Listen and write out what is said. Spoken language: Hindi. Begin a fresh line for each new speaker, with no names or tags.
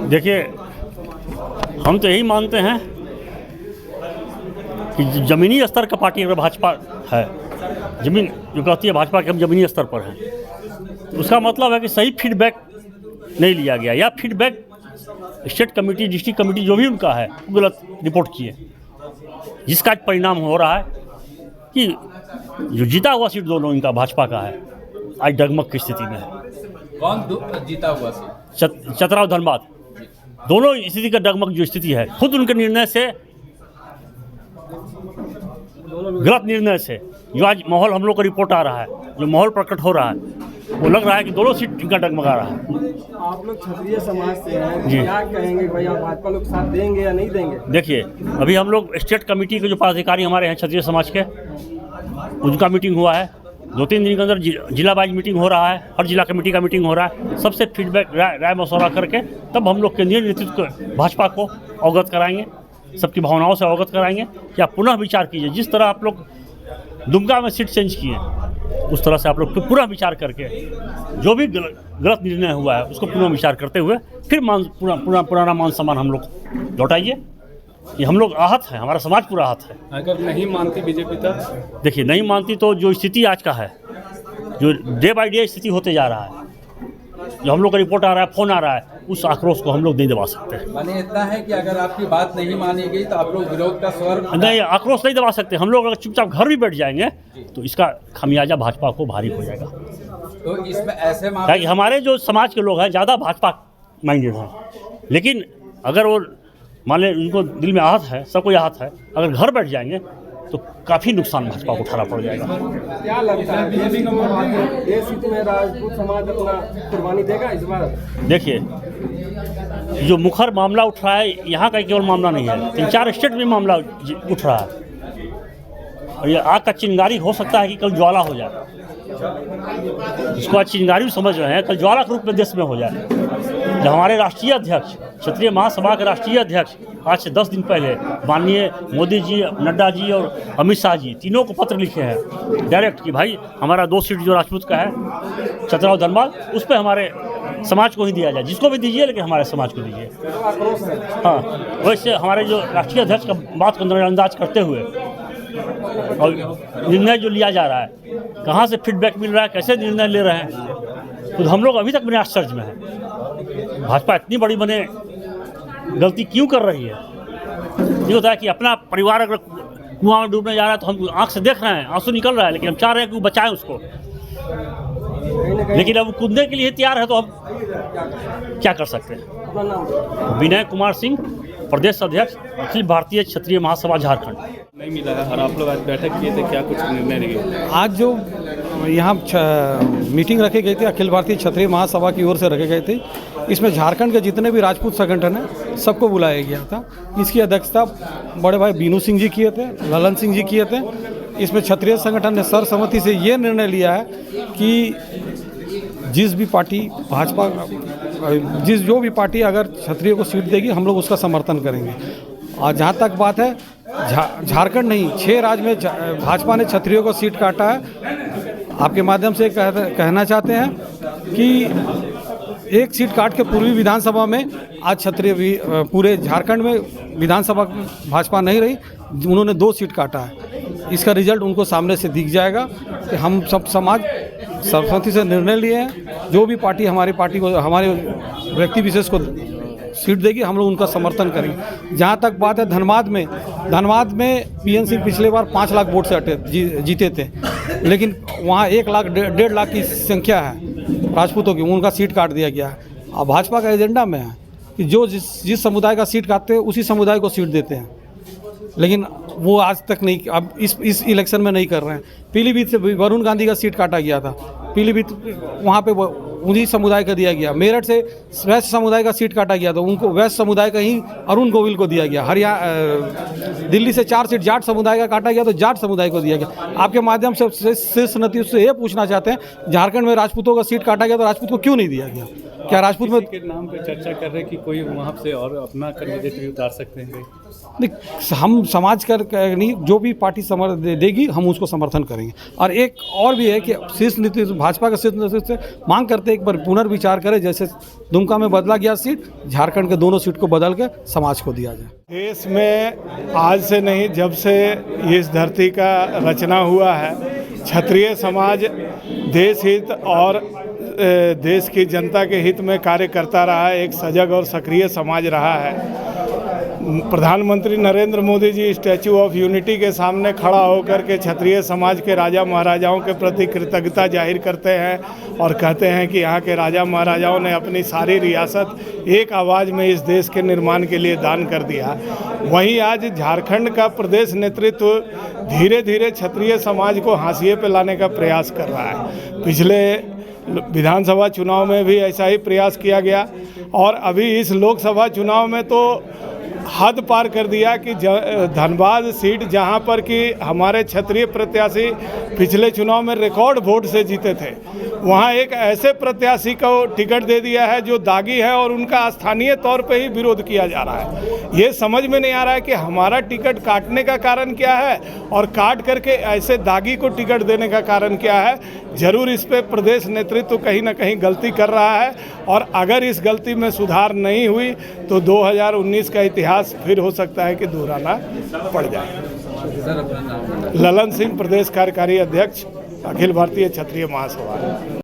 देखिए, हम तो यही मानते हैं कि ज़मीनी स्तर का पार्टी अगर भाजपा है, ज़मीन जो कहती है भाजपा के हम ज़मीनी स्तर पर हैं, तो उसका मतलब है कि सही फीडबैक नहीं लिया गया, या feedback state committee, district committee जो भी उनका है वो गलत रिपोर्ट किए, जिसका परिणाम हो रहा है कि जो जीता हुआ सीट दोनों इनका भाजपा का है आज डगमग की स्थिति में है।
कौन जीता हुआ सीट?
चतरा और धनबाद दोनों स्थिति का डगमग जो स्थिति है, खुद उनके निर्णय से, गलत निर्णय से, जो आज माहौल हम लोग का रिपोर्ट आ रहा है, जो माहौल प्रकट हो रहा है, वो लग रहा है कि दोनों सीट इनका डगमगा रहा है।
आप लोग क्षत्रिय समाज से हैं, क्या कहेंगे भाई, आप भाजपा लोग साथ देंगे या नहीं देंगे?
देखिए, अभी हम लोग स्टेट कमेटी के जो पदाधिकारी हमारे हैं क्षत्रिय समाज के, उनका मीटिंग हुआ है, 2-3 दिन के अंदर जिला वाइज मीटिंग हो रहा है, हर जिला कमेटी का मीटिंग हो रहा है, सबसे फीडबैक राय मशवरा करके तब हम लोग केंद्रीय नेतृत्व को, भाजपा को अवगत कराएंगे, सबकी भावनाओं से अवगत कराएंगे कि आप पुनः विचार कीजिए। जिस तरह आप लोग दुमका में सीट चेंज किए, उस तरह से आप लोग पुनः विचार करके जो भी गलत निर्णय हुआ है उसको पुनः विचार करते हुए फिर पुराना मान सम्मान हम लोग लौटाइए। ये हम लोग आहत हैं, हमारा समाज पूरा आहत है।
अगर नहीं मानती बीजेपी तब?
देखिए, नहीं मानती तो जो स्थिति आज का है, जो डे बाय डे स्थिति होते जा रहा है, जो हम लोग का रिपोर्ट आ रहा है, फोन आ रहा है, उस आक्रोश को हम लोग नहीं दबा सकते।
माने इतना है कि अगर आपकी बात नहीं मानी गई तो आप लोग विरोध का स्वर
नहीं, आक्रोश नहीं दबा सकते। हम लोग अगर चुपचाप घर भी बैठ जाएंगे तो इसका खामियाजा भाजपा को भारी हो जाएगा।
तो इसमें ऐसे
ताकि हमारे जो समाज के लोग हैं ज़्यादा भाजपा माइंडेड हैं, लेकिन अगर वो मान लें उनको दिल में आहत है, सबको आहत है, अगर घर बैठ जाएंगे तो काफ़ी नुकसान भाजपा को उठाना पड़ जाएगा।
क्या लगता है देश हित में राजपूत समाज अपना कुर्बानी देगा इस बार?
देखिए, जो मुखर मामला उठ रहा है, यहाँ का केवल मामला नहीं है, 3-4 स्टेट में मामला उठ रहा है, और ये आग का चिंगारी हो सकता है कि कल ज्वाला हो जाए। इसको आज चिंगारी समझ रहे हैं, कल ज्वाला के रूप में देश में हो जाए। जब हमारे राष्ट्रीय अध्यक्ष, क्षत्रिय महासभा के राष्ट्रीय अध्यक्ष आज से 10 दिन पहले माननीय मोदी जी, नड्डा जी और अमित शाह जी तीनों को पत्र लिखे हैं डायरेक्ट कि भाई हमारा 2 सीट जो राजपूत का है, चतरा और धनबाद, उस पर हमारे समाज को ही दिया जाए, जिसको भी दीजिए लेकिन हमारे समाज को दीजिए। हाँ, वैसे हमारे जो राष्ट्रीय अध्यक्ष का बात को नज़रअंदाज करते हुए और निर्णय जो लिया जा रहा है, कहाँ से फीडबैक मिल रहा है, कैसे निर्णय ले रहे हैं, तो हम लोग अभी तक बने आश्चर्य में हैं। भाजपा इतनी बड़ी बने गलती क्यों कर रही है? ये होता है कि अपना परिवार अगर कुआं में डूबने जा रहा है तो हम आँख से देख रहे हैं, आंसू निकल रहा है, लेकिन हम चाह रहे हैं कि वो बचाएं उसको, लेकिन अब कूदने के लिए तैयार है तो हम क्या कर सकते हैं। विनय कुमार सिंह, प्रदेश अध्यक्ष, अखिल भारतीय क्षत्रिय महासभा झारखंड।
नहीं मिला है और आप लोग आज बैठक किए थे, क्या कुछ निर्णय लिए?
आज जो यहाँ मीटिंग रखी गई थी अखिल भारतीय क्षत्रिय महासभा की ओर से रखे गए थे, इसमें झारखंड के जितने भी राजपूत संगठन हैं सबको बुलाया गया था। इसकी अध्यक्षता बड़े भाई बीनू सिंह जी किए थे, ललन सिंह जी किए थे। इसमें क्षत्रिय संगठन ने सर्वसम्मति से ये निर्णय लिया है कि जिस भी पार्टी भाजपा, जो भी पार्टी अगर क्षत्रिय को सीट देगी हम लोग उसका समर्थन करेंगे। और जहाँ तक बात है, झारखंड नहीं 6 राज्य में भाजपा ने क्षत्रियों को सीट काटा है। आपके माध्यम से कहना चाहते हैं कि एक सीट काट के पूर्वी विधानसभा में आज क्षत्रिय पूरे झारखंड में विधानसभा भाजपा नहीं रही, उन्होंने 2 सीट काटा है। इसका रिजल्ट उनको सामने से दिख जाएगा कि हम सब समाज सर्वसम्मति से निर्णय लिए हैं, जो भी पार्टी हमारी पार्टी को, हमारे व्यक्ति विशेष को सीट देगी हम लोग उनका समर्थन करेंगे। जहाँ तक बात है धनबाद में पीएन सिंह पिछले बार 5 लाख वोट से जीते थे, लेकिन वहाँ 1 लाख 1.5 लाख की संख्या है राजपूतों की, उनका सीट काट दिया गया है। अब भाजपा का एजेंडा में है कि जो जिस समुदाय का सीट काटते हैं उसी समुदाय को सीट देते हैं, लेकिन वो आज तक नहीं, अब इस इलेक्शन में नहीं कर रहे हैं। पीलीभीत से वरुण गांधी का सीट काटा गया था, पीलीभीत वहाँ पे उन्हीं समुदाय का दिया गया। मेरठ से वैश्य समुदाय का सीट काटा गया था, उनको वैश्य समुदाय का ही अरुण गोविल को दिया गया। दिल्ली से 4 सीट जाट समुदाय का काटा गया तो जाट समुदाय को दिया गया। आपके माध्यम से शीर्ष नेतृत्व से ये पूछना चाहते हैं, झारखंड में राजपूतों का सीट काटा गया तो राजपूत को क्यों नहीं दिया गया? क्या राजपूत में
के नाम पे चर्चा कर रहे हैं कि कोई वहाँ से और अपना कैंडिडेट भी उतार सकते हैं?
नहीं, हम समाज कर नहीं, जो भी पार्टी देगी हम उसको समर्थन करेंगे। और एक और भी है कि शीर्ष नेतृत्व, भाजपा का शीर्ष नेतृत्व से मांग करते हैं एक बार पुनर्विचार करें, जैसे दुमका में बदला गया सीट, झारखंड के दोनों सीट को बदल के समाज को दिया जाए।
देश में आज से नहीं, जब से इस धरती का रचना हुआ है, क्षत्रिय समाज देश हित और देश की जनता के हित में कार्य करता रहा है। एक सजग और सक्रिय समाज रहा है। प्रधानमंत्री Narendra Modi ji statue of unity के सामने खड़ा होकर के क्षत्रिय समाज के राजा महाराजाओं के प्रति कृतज्ञता जाहिर करते हैं और कहते हैं कि यहाँ के राजा महाराजाओं ने अपनी सारी रियासत एक आवाज़ में इस देश के निर्माण के लिए दान कर दिया। वहीं आज झारखंड का प्रदेश नेतृत्व धीरे धीरे क्षत्रिय समाज को हाशिए पे लाने का प्रयास कर रहा है। पिछले विधानसभा चुनाव में भी ऐसा ही प्रयास किया गया और अभी इस लोकसभा चुनाव में तो हद पार कर दिया कि धनबाद सीट, जहां पर कि हमारे क्षत्रिय प्रत्याशी पिछले चुनाव में रिकॉर्ड वोट से जीते थे, वहां एक ऐसे प्रत्याशी को टिकट दे दिया है जो दागी है और उनका स्थानीय तौर पे ही विरोध किया जा रहा है। ये समझ में नहीं आ रहा है कि हमारा टिकट काटने का कारण क्या है और काट करके ऐसे दागी को टिकट देने का कारण क्या है। जरूर इस पे प्रदेश नेतृत्व कहीं ना कहीं गलती कर रहा है और अगर इस गलती में सुधार नहीं हुई तो 2019 का इतिहास फिर हो सकता है कि दोहराना पड़ जाए। ललन सिंह, प्रदेश कार्यकारी अध्यक्ष, अखिल भारतीय क्षत्रिय महासभा।